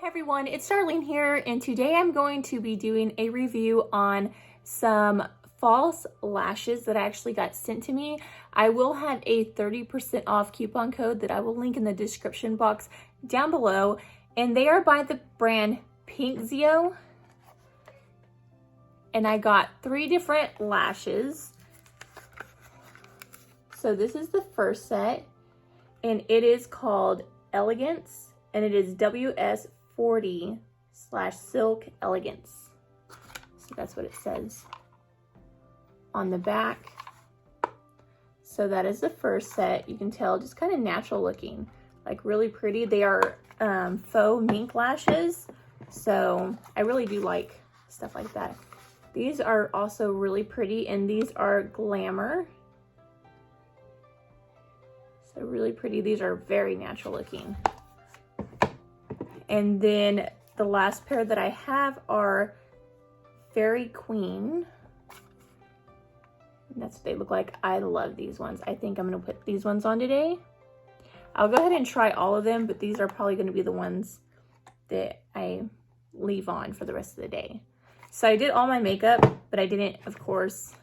Hey everyone, it's Darlene here, and today I'm going to be doing a review on some false lashes that I actually got sent to me. I will have a 30% off coupon code that I will link in the description box down below, and they are by the brand Pinkzio. And I got 3 different lashes. So this is the first set, and it is called Elegance, and it is WS40/Silk Elegance. So that's what it says on the back. So that is the first set. You can tell, just kind of natural looking, like really pretty. They are faux mink lashes, so I really do like stuff like that. These are also really pretty, and these are Glamour. So really pretty. These are very natural looking. And then the last pair that I have are Fairy Queen. And that's what they look like. I love these ones. I think I'm going to put these ones on today. I'll go ahead and try all of them, but these are probably going to be the ones that I leave on for the rest of the day. So I did all my makeup, but I didn't, of course,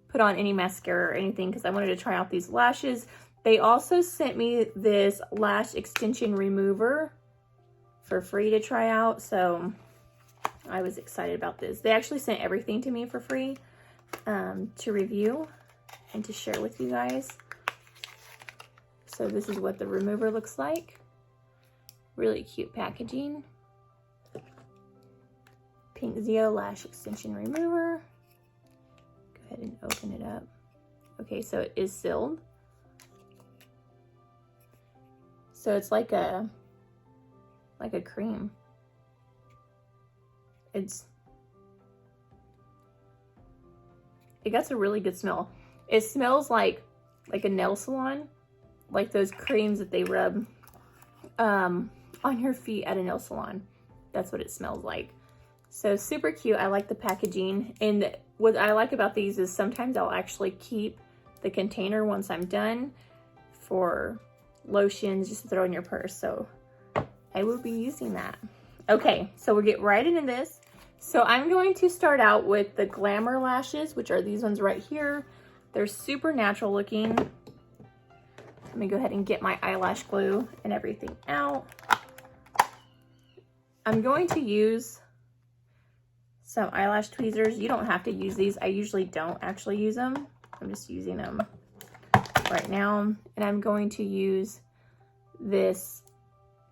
put on any mascara or anything because I wanted to try out these lashes. They also sent me this lash extension remover for free to try out, so I was excited about this. They actually sent everything to me for free to review and to share with you guys. So this is what the remover looks like. Really cute packaging. Pinkzio lash extension remover. Go ahead and open it up. Okay, so it is sealed. So it's like a cream. It got a really good smell. It smells like a nail salon, like those creams that they rub on your feet at a nail salon. That's what it smells like. So super cute. I like the packaging, and what I like about these is sometimes I'll actually keep the container once I'm done for lotions just to throw in your purse. So I will be using that. Okay, so we'll get right into this. So I'm going to start out with the Glamour Lashes, which are these ones right here. They're super natural looking. Let me go ahead and get my eyelash glue and everything out. I'm going to use some eyelash tweezers. You don't have to use these. I usually don't actually use them. I'm just using them right now. And I'm going to use this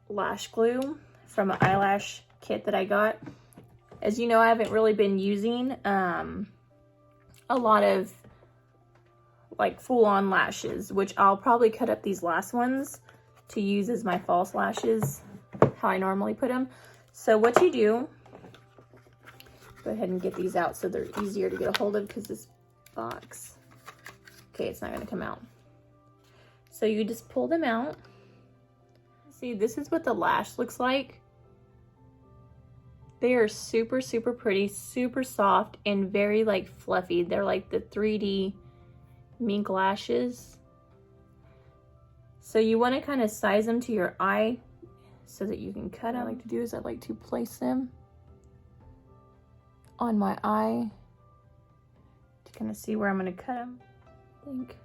lash glue from an eyelash kit that I got. As you know, I haven't really been using a lot of like full-on lashes, which I'll probably cut up these last ones to use as my false lashes, how I normally put them. So what you do, go ahead and get these out so they're easier to get a hold of, because this box, okay, it's not going to come out. So you just pull them out. See, this is what the lash looks like. They are super, super pretty, super soft, and very like fluffy. They're like the 3D mink lashes. So you want to kind of size them to your eye so that you can cut them. What I like to do is I like to place them on my eye to kind of see where I'm going to cut them. I think,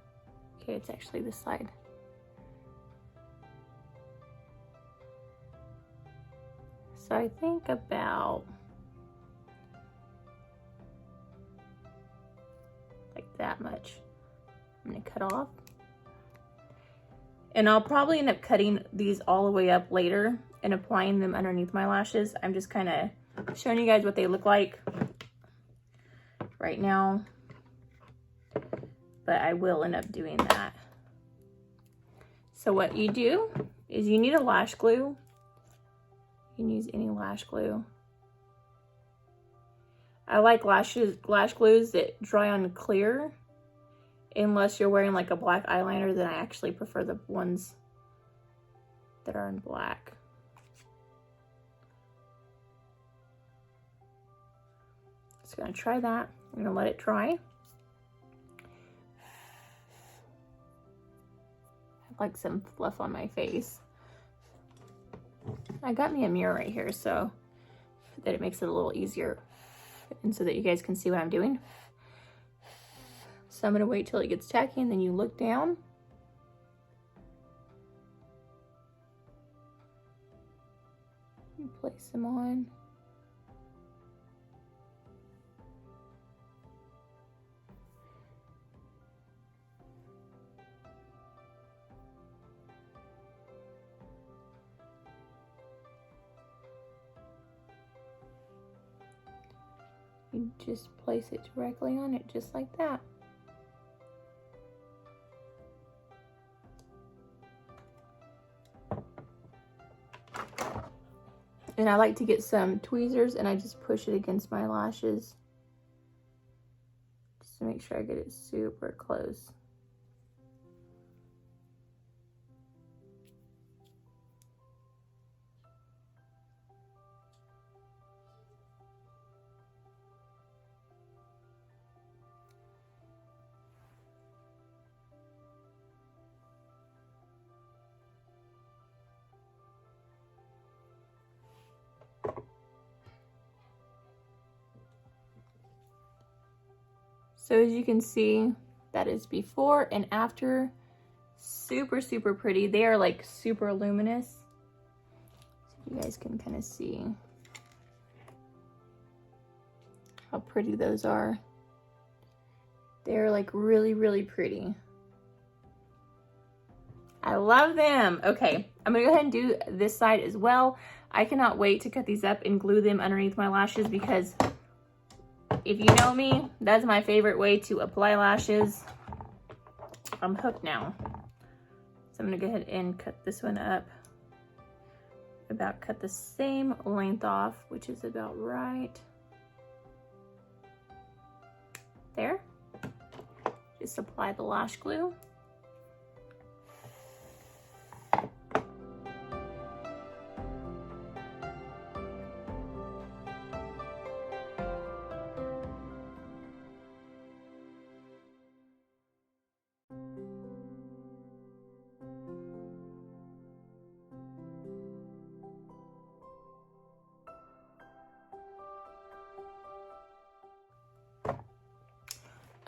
okay, it's actually this side. So I think about like that much. I'm gonna cut off. And I'll probably end up cutting these all the way up later and applying them underneath my lashes. I'm just kind of showing you guys what they look like right now, but I will end up doing that. So what you do is you need a lash glue. You can use any lash glue. I like lash glues that dry on clear, unless you're wearing like a black eyeliner. Then I actually prefer the ones that are in black. Just gonna try that. I'm gonna let it dry. like some fluff on my face. I got me a mirror right here so that it makes it a little easier and so that you guys can see what I'm doing. So I'm gonna wait till it gets tacky and then you look down. You place them on. You just place it directly on it, just like that. And I like to get some tweezers and I just push it against my lashes just to make sure I get it super close. So as you can see, that is before and after. Super, super pretty. They are like super luminous. So you guys can kind of see how pretty those are. They're like really, really pretty. I love them. Okay, I'm gonna go ahead and do this side as well. I cannot wait to cut these up and glue them underneath my lashes because if you know me, that's my favorite way to apply lashes. I'm hooked now. So I'm gonna go ahead and cut this one up. About cut the same length off, which is about right there. Just apply the lash glue.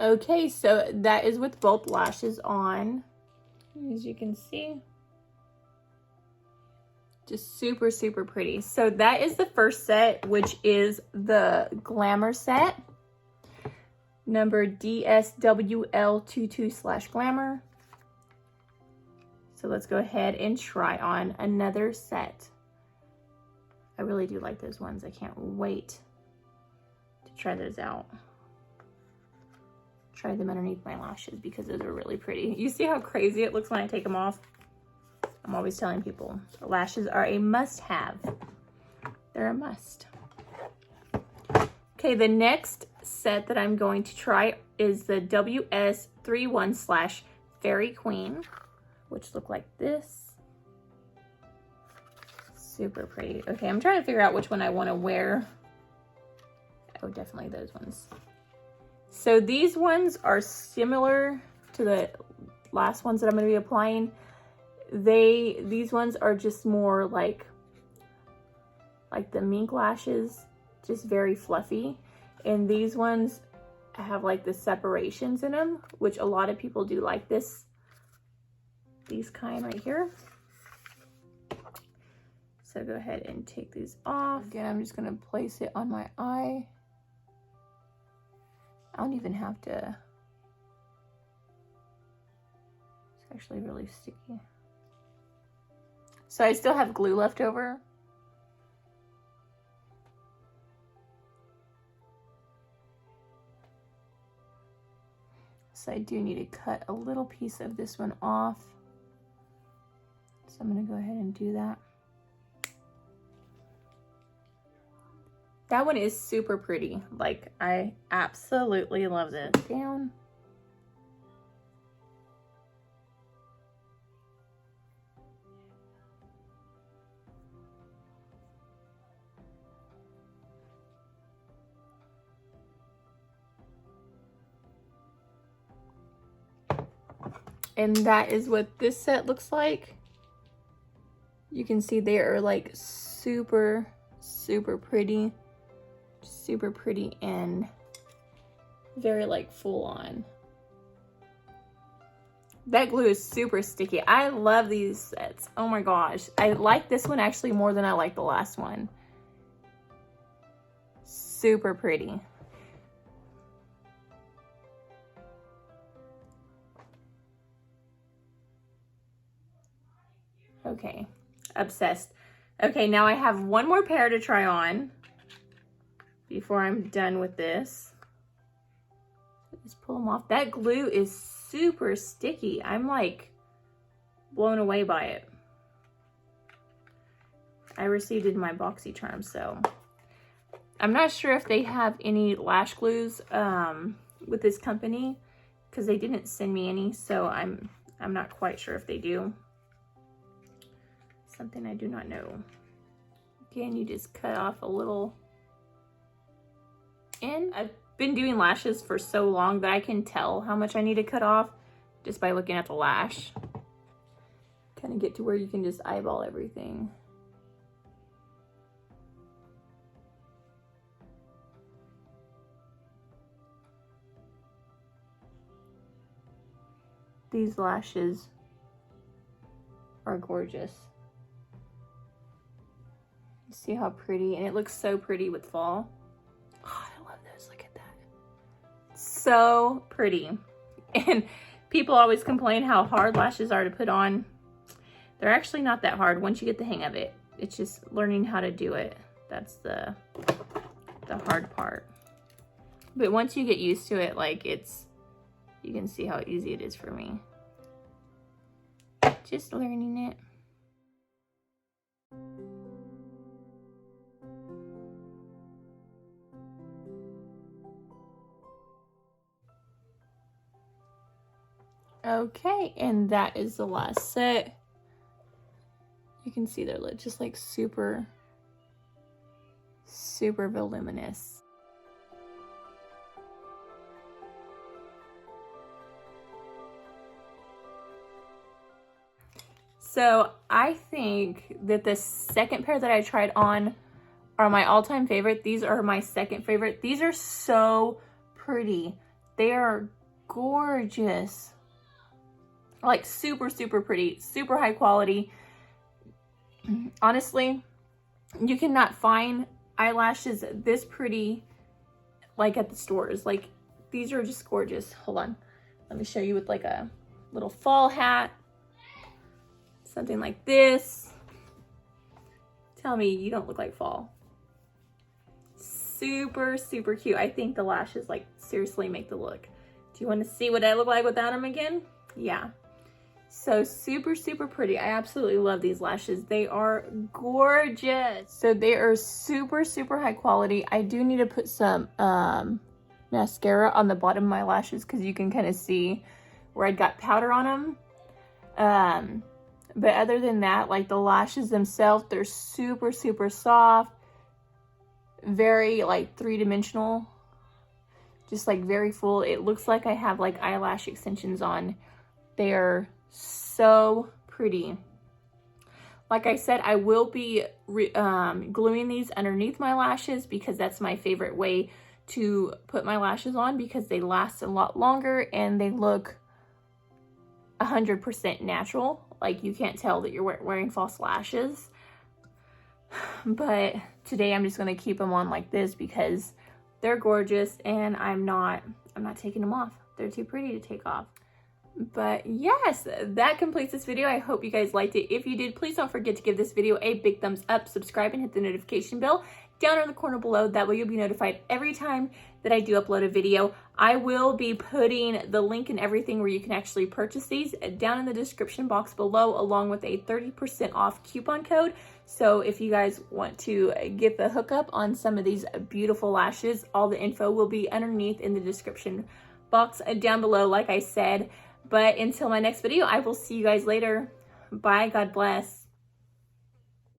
Okay, so that is with both lashes on, as you can see. Just super, super pretty. So that is the first set, which is the Glamour set, number DSWL22/Glamour. So let's go ahead and try on another set. I really do like those ones. I can't wait to try those out. Try them underneath my lashes because those are really pretty. You see how crazy it looks when I take them off? I'm always telling people, lashes are a must-have. They're a must. Okay, the next set that I'm going to try is the WS31/Fairy Queen, which look like this. Super pretty. Okay, I'm trying to figure out which one I want to wear. Oh, definitely those ones. So these ones are similar to the last ones that I'm going to be applying. These ones are just more like the mink lashes, just very fluffy. And these ones have like the separations in them, which a lot of people do like this. These kind right here. So go ahead and take these off. Again, I'm just going to place it on my eye. I don't even have to. It's actually really sticky. So I still have glue left over. So I do need to cut a little piece of this one off. So I'm going to go ahead and do that. That one is super pretty. Like, I absolutely love this. Down. And that is what this set looks like. You can see they are like super, super pretty. Super pretty and very like full on. That glue is super sticky. I love these sets. Oh my gosh. I like this one actually more than I like the last one. Super pretty. Okay, obsessed. Okay, now I have one more pair to try on before I'm done with this. Just pull them off. That glue is super sticky. I'm like blown away by it. I received it in my boxycharm, so I'm not sure if they have any lash glues with this company because they didn't send me any, so I'm not quite sure if they do. Something I do not know. Again, you just cut off a little end. I've been doing lashes for so long that I can tell how much I need to cut off just by looking at the lash. Kind of get to where you can just eyeball everything. These lashes are gorgeous. You see how pretty, and it looks so pretty with fall. Oh, I love those, look at that. So pretty. And people always complain how hard lashes are to put on. They're actually not that hard once you get the hang of it. It's just learning how to do it. That's the hard part. But once you get used to it, like you can see how easy it is for me. Just learning it. Okay, and that is the last set. You can see they're just like super, super voluminous. So I think that the second pair that I tried on are my all-time favorite. These are my second favorite. These are so pretty. They are gorgeous. Like super, super pretty, super high quality. Honestly, you cannot find eyelashes this pretty like at the stores. Like these are just gorgeous. Hold on. Let me show you with like a little fall hat. Something like this. Tell me you don't look like fall. Super, super cute. I think the lashes like seriously make the look. Do you want to see what I look like without them again? Yeah. So super, super pretty. I absolutely love these lashes. They are gorgeous. So they are super, super high quality. I do need to put some mascara on the bottom of my lashes because you can kind of see where I got powder on them. But other than that, like the lashes themselves, they're super, super soft. Very like three-dimensional. Just like very full. It looks like I have like eyelash extensions on. They are so pretty. Like I said, I will be gluing these underneath my lashes because that's my favorite way to put my lashes on because they last a lot longer and they look 100% natural. Like you can't tell that you're wearing false lashes. But today I'm just going to keep them on like this because they're gorgeous and I'm not taking them off. They're too pretty to take off. But yes, that completes this video. I hope you guys liked it. If you did, please don't forget to give this video a big thumbs up, subscribe, and hit the notification bell down in the corner below. That way you'll be notified every time that I do upload a video. I will be putting the link and everything where you can actually purchase these down in the description box below, along with a 30% off coupon code. So if you guys want to get the hookup on some of these beautiful lashes, all the info will be underneath in the description box down below, like I said. But until my next video, I will see you guys later. Bye. God bless.